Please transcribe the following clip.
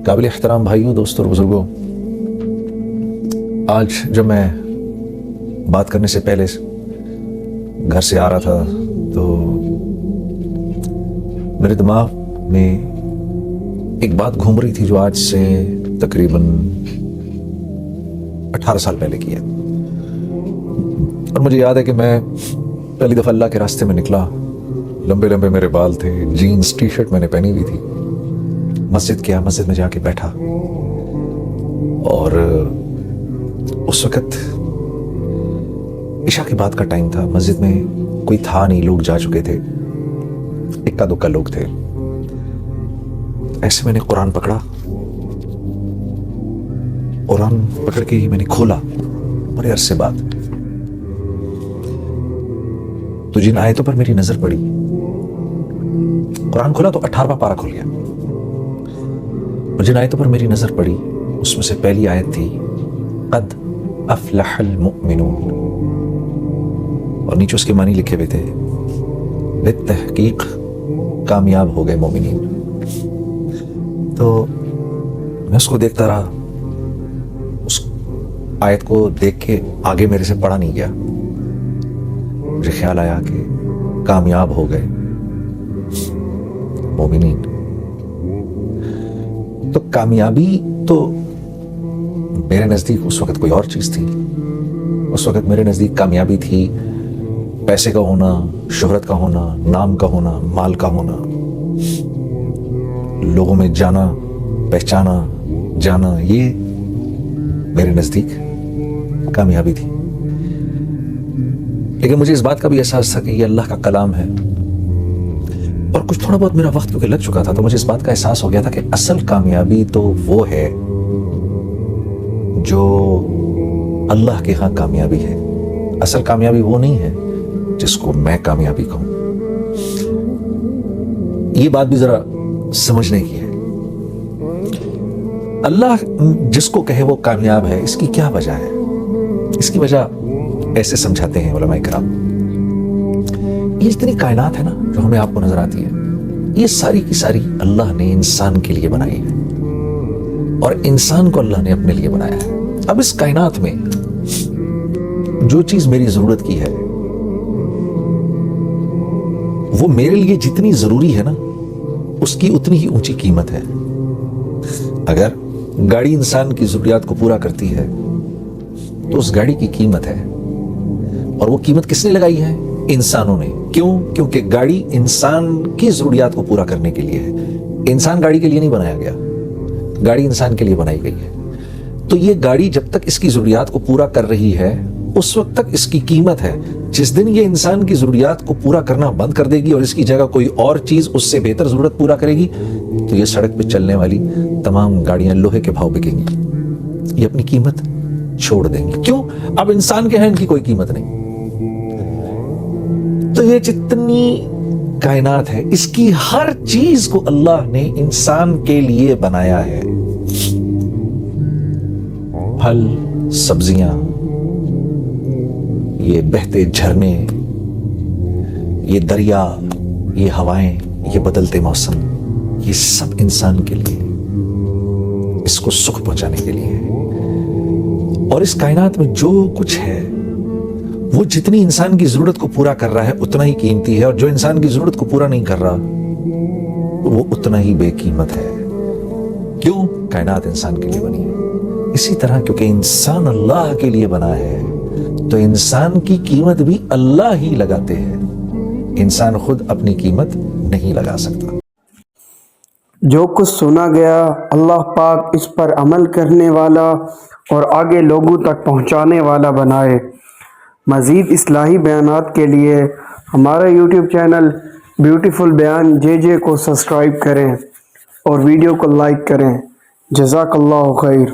قابل احترام بھائیوں، دوستوں اور بزرگوں، آج جب میں بات کرنے سے پہلے گھر سے آ رہا تھا تو میرے دماغ میں ایک بات گھوم رہی تھی جو آج سے تقریباً 18 سال پہلے کی ہے. اور مجھے یاد ہے کہ میں پہلی دفعہ اللہ کے راستے میں نکلا. لمبے لمبے میرے بال تھے، جینز ٹی شرٹ میں نے پہنی ہوئی تھی. مسجد گیا، مسجد میں جا کے بیٹھا اور اس وقت عشاء کے بعد کا ٹائم تھا. مسجد میں کوئی تھا نہیں، لوگ جا چکے تھے، اکا دکا لوگ تھے. ایسے میں نے قرآن پکڑا، قرآن پکڑ کے ہی میں نے کھولا بڑے عرصے بعد تو جن آیتوں پر میری نظر پڑی، قرآن کھولا تو 18واں پارہ کھل گیا. اور جن آیتوں پر میری نظر پڑی اس میں سے پہلی آیت تھی قد افلح المؤمنون، اور نیچے اس کے معنی لکھے ہوئے تھے بالتحقیق کامیاب ہو گئے مومنین. تو میں اس کو دیکھتا رہا، اس آیت کو دیکھ کے آگے میرے سے پڑھا نہیں گیا. مجھے خیال آیا کہ کامیاب ہو گئے مومنین. تو کامیابی تو میرے نزدیک اس وقت کوئی اور چیز تھی. اس وقت میرے نزدیک کامیابی تھی پیسے کا ہونا، شہرت کا ہونا، نام کا ہونا، مال کا ہونا، لوگوں میں جانا، پہچانا جانا. یہ میرے نزدیک کامیابی تھی. لیکن مجھے اس بات کا بھی احساس تھا کہ یہ اللہ کا کلام ہے، اور کچھ تھوڑا بہت میرا وقت کیونکہ لگ چکا تھا تو مجھے اس بات کا احساس ہو گیا تھا کہ اصل کامیابی تو وہ ہے جو اللہ کے ہاں کامیابی ہے. اصل کامیابی وہ نہیں ہے جس کو میں کامیابی کہوں. یہ بات بھی ذرا سمجھنے کی ہے. اللہ جس کو کہے وہ کامیاب ہے، اس کی کیا وجہ ہے؟ اس کی وجہ ایسے سمجھاتے ہیں علماء کرام. یہ جتنی کائنات ہے نا جو ہمیں آپ کو نظر آتی ہے، یہ ساری کی ساری اللہ نے انسان کے لیے بنائی ہے، اور انسان کو اللہ نے اپنے لیے بنایا ہے. اب اس کائنات میں جو چیز میری ضرورت کی ہے وہ میرے لیے جتنی ضروری ہے نا اس کی اتنی ہی اونچی قیمت ہے. اگر گاڑی انسان کی ضروریات کو پورا کرتی ہے تو اس گاڑی کی قیمت ہے، اور وہ قیمت کس نے لگائی ہے؟ انسانوں نے. کیوں؟ کیونکہ گاڑی انسان کی ضروریات کو پورا کرنے کے لیے ہے. انسان گاڑی کے لیے نہیں بنایا گیا، گاڑی انسان کے لیے بنائی گئی ہے. تو یہ گاڑی جب تک اس کی ضروریات کو پورا کر رہی ہے اس وقت تک اس کی قیمت ہے. جس دن یہ انسان کی ضروریات کو پورا کرنا بند کر دے گی اور اس کی جگہ کوئی اور چیز اس سے بہتر ضرورت پورا کرے گی تو یہ سڑک پہ چلنے والی تمام گاڑیاں لوہے کے بھاؤ بکیں گی، یہ اپنی قیمت چھوڑ دیں گی. کیوں؟ اب انسان کے ہیں ان کی کوئی قیمت نہیں. تو یہ جتنی کائنات ہے اس کی ہر چیز کو اللہ نے انسان کے لیے بنایا ہے. پھل، سبزیاں، یہ بہتے جھرنے، یہ دریا، یہ ہوائیں، یہ بدلتے موسم، یہ سب انسان کے لیے، اس کو سکھ پہنچانے کے لیے ہے. اور اس کائنات میں جو کچھ ہے وہ جتنی انسان کی ضرورت کو پورا کر رہا ہے اتنا ہی قیمتی ہے، اور جو انسان کی ضرورت کو پورا نہیں کر رہا وہ اتنا ہی بے قیمت ہے. کیوں؟ کائنات انسان کے لیے بنی ہے. اسی طرح کیونکہ انسان اللہ کے لیے بنا ہے تو انسان کی قیمت بھی اللہ ہی لگاتے ہیں. انسان خود اپنی قیمت نہیں لگا سکتا. جو کچھ سنا گیا اللہ پاک اس پر عمل کرنے والا اور آگے لوگوں تک پہنچانے والا بنائے. مزید اصلاحی بیانات کے لیے ہمارا یوٹیوب چینل بیوٹیفل بیان JJ کو سبسکرائب کریں اور ویڈیو کو لائک کریں. جزاک اللہ خیر.